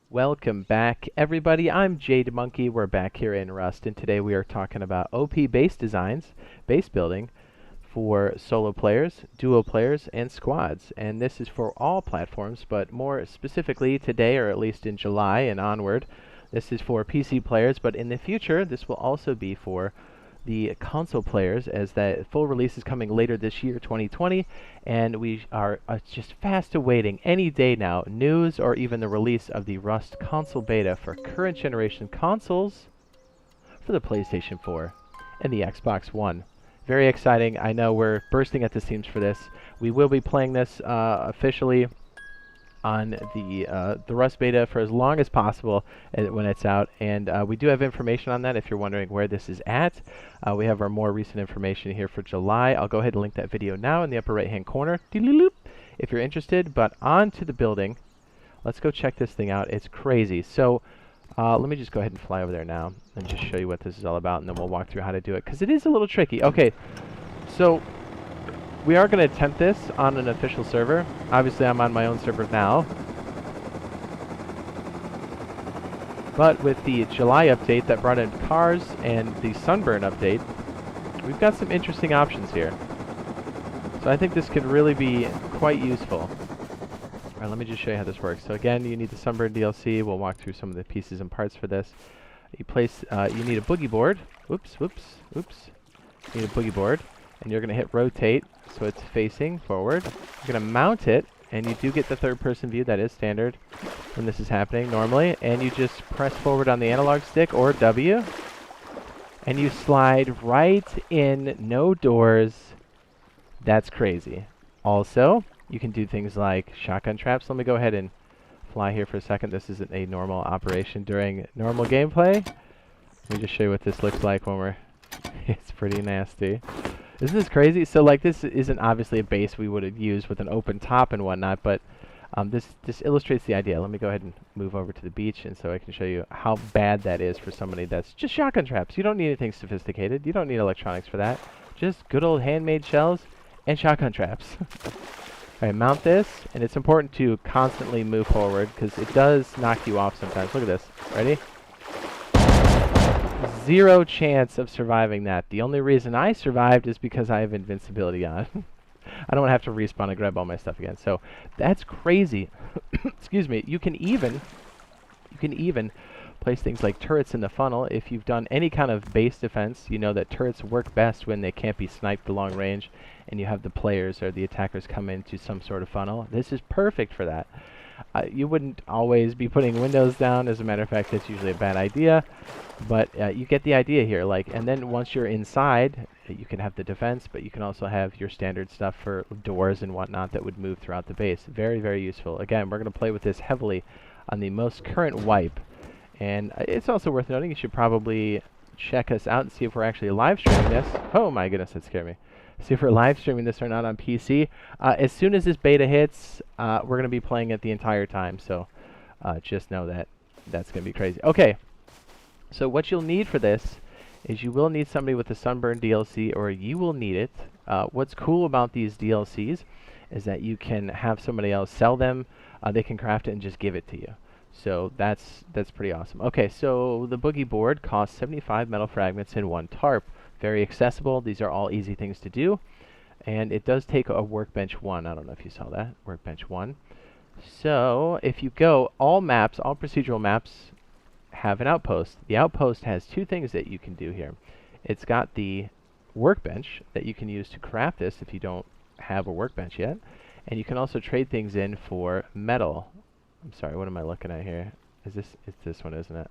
Welcome back, everybody. I'm Jade Monkey. We're back here in Rust, and today we are talking about OP base designs, base building for solo players, duo players, and squads. And this is for all platforms, but more specifically today, or at least in July and onward, this is for PC players, but in the future, this will also be for the console players, as that full release is coming later this year, 2020, and we are just fast awaiting any day now news or even the release of the Rust console beta for current generation consoles for the PlayStation 4 and the Xbox One. Very exciting. I know we're bursting at the seams for this. We will be playing this officially on the Rust beta for as long as possible when it's out, and we do have information on that if you're wondering where this is at. We have our more recent information here for July. I'll go ahead and link that video now in the upper right hand corner if you're interested. But on to the building. Let's go check this thing out. It's crazy. So let me just go ahead and fly over there now and just show you what this is all about, and then we'll walk through how to do it, because it is a little tricky. Okay, so we are going to attempt this on an official server. Obviously, I'm on my own server now. But with the July update that brought in cars and the Sunburn update, we've got some interesting options here. So I think this could really be quite useful. All right, let me just show you how this works. So again, you need the Sunburn DLC. We'll walk through some of the pieces and parts for this. You need a boogie board. Whoops. You need a boogie board. And you're going to hit rotate so it's facing forward. You're going to mount it, and you do get the third-person view. That is standard when this is happening normally. And you just press forward on the analog stick, or W, and you slide right in, no doors. That's crazy. Also, you can do things like shotgun traps. Let me go ahead and fly here for a second. This isn't a normal operation during normal gameplay. Let me just show you what this looks like when we're... It's pretty nasty. Isn't this crazy? So, like, this isn't obviously a base we would have used with an open top and whatnot, but this illustrates the idea. Let me go ahead and move over to the beach, and so I can show you how bad that is for somebody that's just shotgun traps. You don't need anything sophisticated. You don't need electronics for that. Just good old handmade shells and shotgun traps. All right, mount this, and it's important to constantly move forward because it does knock you off sometimes. Look at this. Ready? Zero chance of surviving that. The only reason I survived is because I have invincibility on. I don't have to respawn and grab all my stuff again. So that's crazy. Excuse me. You can even place things like turrets in the funnel. If you've done any kind of base defense, you know that turrets work best when they can't be sniped long range, and you have the players or the attackers come into some sort of funnel. This is perfect for that. You wouldn't always be putting windows down. As a matter of fact, it's usually a bad idea. But you get the idea here. And then once you're inside, you can have the defense, but you can also have your standard stuff for doors and whatnot that would move throughout the base. Very, very useful. Again, we're going to play with this heavily on the most current wipe. And it's also worth noting, you should probably check us out and see if we're actually live streaming this. Oh my goodness, that scared me. See if we're live streaming this or not on PC. As soon as this beta hits, we're going to be playing it the entire time. So just know that that's going to be crazy. Okay, so what you'll need for this is you will need somebody with the Sunburn DLC, or you will need it. What's cool about these DLCs is that you can have somebody else sell them. They can craft it and just give it to you. So that's pretty awesome. Okay, so the boogie board costs 75 metal fragments and 1 tarp. Very accessible. These are all easy things to do. And it does take a workbench 1. I don't know if you saw that. Workbench 1. So if you go, all maps, all procedural maps have an outpost. The outpost has 2 things that you can do here. It's got the workbench that you can use to craft this if you don't have a workbench yet. And you can also trade things in for metal. I'm sorry, what am I looking at here? It's this one, isn't it?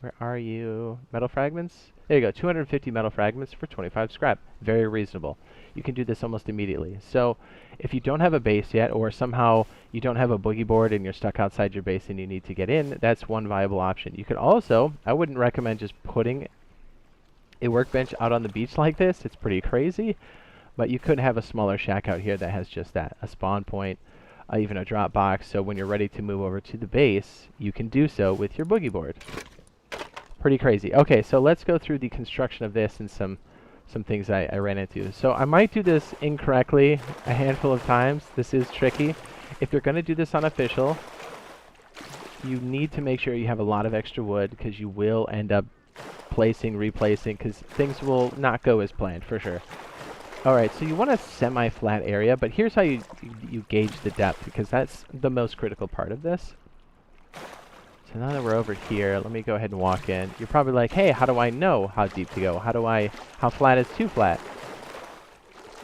Where are you? Metal fragments? There you go, 250 metal fragments for 25 scrap. Very reasonable. You can do this almost immediately. So if you don't have a base yet, or somehow you don't have a boogie board and you're stuck outside your base and you need to get in, that's one viable option. You could also, I wouldn't recommend just putting a workbench out on the beach like this. It's pretty crazy. But you could have a smaller shack out here that has just that, a spawn point, even a drop box. So when you're ready to move over to the base, you can do so with your boogie board. Pretty crazy. Okay, so let's go through the construction of this and some things I ran into. So I might do this incorrectly a handful of times. This is tricky. If you're going to do this on official, you need to make sure you have a lot of extra wood, because you will end up placing, replacing, because things will not go as planned, for sure. Alright, so you want a semi-flat area, but here's how you gauge the depth, because that's the most critical part of this. So now that we're over here, let me go ahead and walk in. You're probably like, hey, how do I know how deep to go? How flat is too flat?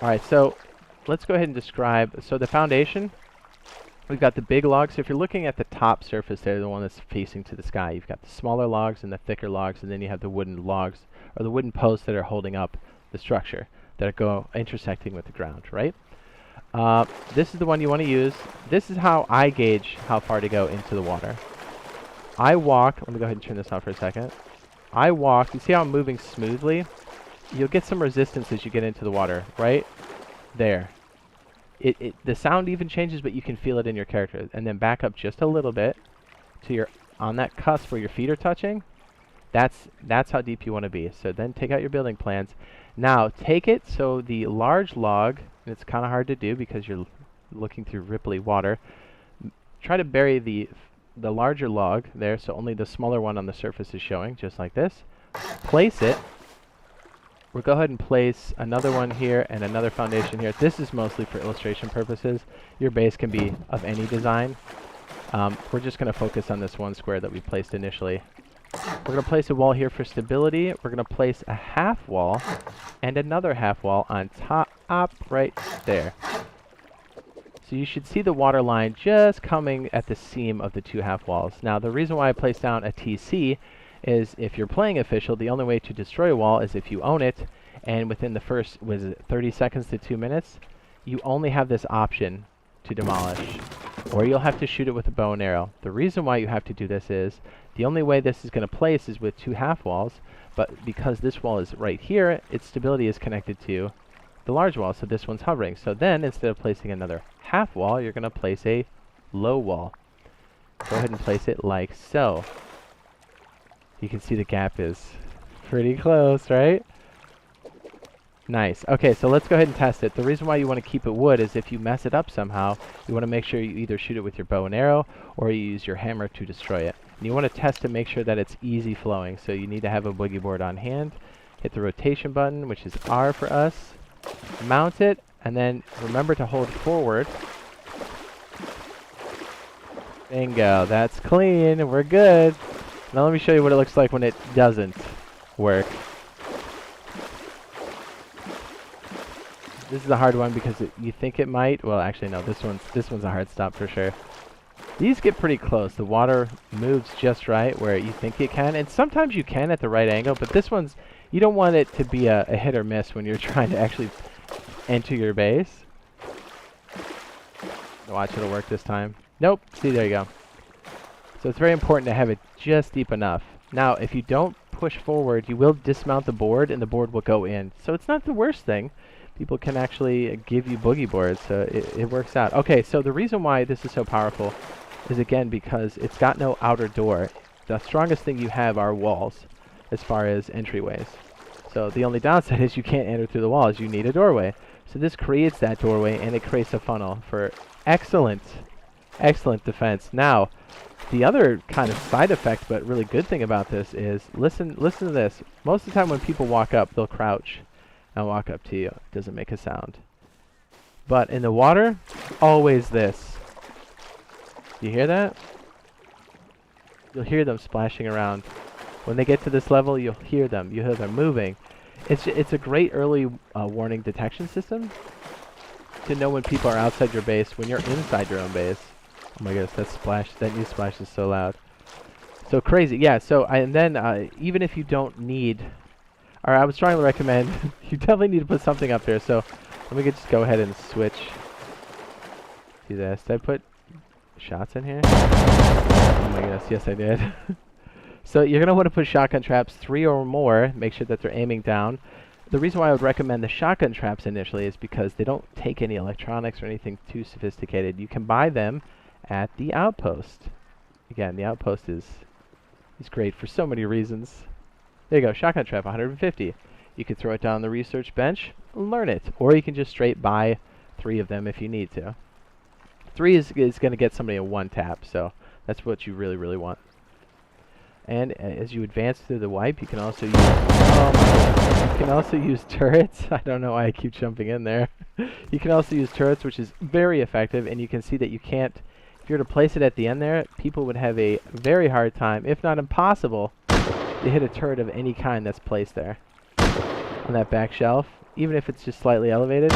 Alright, so let's go ahead and describe. So the foundation, we've got the big logs. So if you're looking at the top surface there, the one that's facing to the sky, you've got the smaller logs and the thicker logs, and then you have the wooden logs, or the wooden posts that are holding up the structure, that go intersecting with the ground, right? This is the one you want to use. This is how I gauge how far to go into the water. I walk, let me go ahead and turn this on for a second. I walk, you see how I'm moving smoothly? You'll get some resistance as you get into the water, right? There. The sound even changes, but you can feel it in your character. And then back up just a little bit to your, on that cusp where your feet are touching. That's how deep you want to be. So then take out your building plans. Now take it so the large log, and it's kind of hard to do because you're looking through ripply water. Try to bury the larger log there, so only the smaller one on the surface is showing, just like this. Place it. We'll go ahead and place another one here and another foundation here. This is mostly for illustration purposes. Your base can be of any design. We're just going to focus on this one square that we placed initially. We're going to place a wall here for stability. We're going to place a half wall and another half wall on top right there. So you should see the water line just coming at the seam of the two half walls. Now the reason why I placed down a TC is if you're playing official, the only way to destroy a wall is if you own it, and within the first, 30 seconds to 2 minutes, you only have this option to demolish, or you'll have to shoot it with a bow and arrow. The reason why you have to do this is, the only way this is going to place is with two half walls, but because this wall is right here, its stability is connected to the large wall, so this one's hovering. So then, instead of placing another half wall, you're going to place a low wall. Go ahead and place it like so. You can see the gap is pretty close, right? Nice. Okay, so let's go ahead and test it. The reason why you want to keep it wood is if you mess it up somehow, you want to make sure you either shoot it with your bow and arrow, or you use your hammer to destroy it. And you want to test to make sure that it's easy flowing, so you need to have a boogie board on hand. Hit the rotation button, which is R for us. Mount it, and then remember to hold forward. Bingo, that's clean, we're good. Now let me show you what it looks like when it doesn't work. This is a hard one because you think it might. Well, actually no, this one's a hard stop for sure. These get pretty close. The water moves just right where you think it can, and sometimes you can at the right angle, but this one's, you don't want it to be a hit or miss when you're trying to actually enter your base. Watch, it'll work this time. Nope. See, there you go. So it's very important to have it just deep enough. Now, if you don't push forward, you will dismount the board, and the board will go in. So it's not the worst thing. People can actually give you boogie boards, so it works out. Okay, so the reason why this is so powerful is, again, because it's got no outer door. The strongest thing you have are walls as far as entryways. So the only downside is you can't enter through the walls. You need a doorway. So this creates that doorway, and it creates a funnel for excellent defense. Now, the other kind of side effect, but really good thing about this is, listen to this. Most of the time when people walk up, they'll crouch and walk up to you. It doesn't make a sound. But in the water, always this. You hear that? You'll hear them splashing around. When they get to this level, you'll hear them. You hear them moving. It's a great early warning detection system to know when people are outside your base, when you're inside your own base. Oh my goodness, that new splash is so loud. So crazy, yeah. So and then even if you don't need, or I was trying to recommend, you definitely need to put something up there. So let me just go ahead and switch. See this? Did I put shots in here? Oh my goodness, yes I did. So you're gonna want to put shotgun traps, 3 or more. Make sure that they're aiming down. The reason why I would recommend the shotgun traps initially is because they don't take any electronics or anything too sophisticated. You can buy them at the outpost. Again, the outpost is great for so many reasons. There you go, shotgun trap, 150. You can throw it down on the research bench, learn it, or you can just straight buy 3 of them if you need to. 3 is going to get somebody in 1 tap, so That's what you really, really want. And as you advance through the wipe, you can also use you can also use turrets. I don't know why I keep jumping in there. You can also use turrets, which is very effective, and you can see that you can't, if you were to place it at the end there, people would have a very hard time, if not impossible, to hit a turret of any kind that's placed there on that back shelf, even if it's just slightly elevated.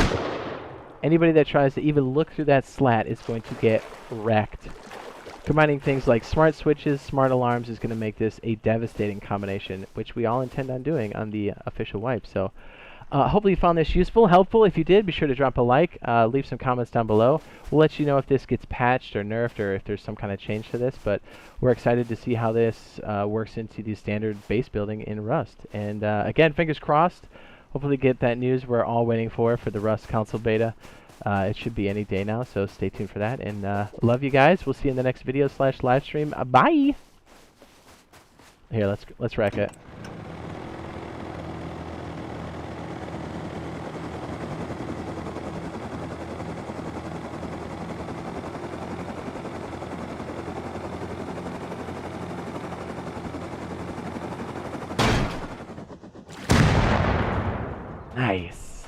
Anybody that tries to even look through that slat is going to get wrecked. Combining things like smart switches, smart alarms is going to make this a devastating combination, which we all intend on doing on the official wipe. So hopefully you found this useful, helpful. If you did, be sure to drop a like, leave some comments down below. We'll let you know if this gets patched or nerfed or if there's some kind of change to this, but we're excited to see how this works into the standard base building in Rust. And again, fingers crossed, hopefully get that news we're all waiting for the Rust console beta. It should be any day now, so stay tuned for that. And love you guys. We'll see you in the next video / live stream. Bye. Here, let's wreck it. Nice.